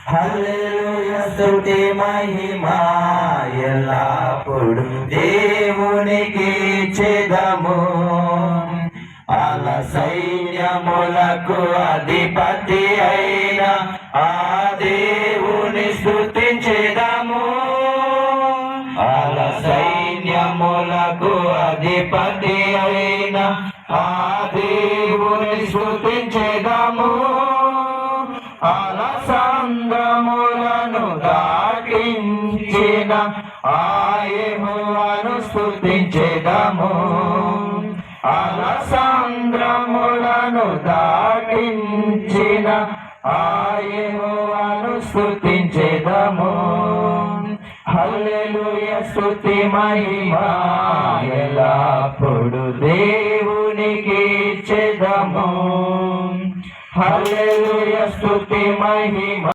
హల్లెలూయా స్తుతి మహిమా ఎల్లప్పుడు దేవునికి చెదము. అల సైన్యములకు అధిపతి అయిన ఆ దేవుని స్తుతించెదము. అల సైన్యములకు అధిపతి అయిన ఆ దేవుని స్తుతించెదము. అల సంద్రములను దాటించిన ఆ యెహోవాను స్తుతించెదము. అల సంద్రములను దాటించిన ఆ యెహోవాను స్తుతించెదము. హల్లెలూయా స్తుతి మహిమా ఎల్లప్పుడు దేవునికి చెదము. హల్లెలూయా స్తుతి మహిమా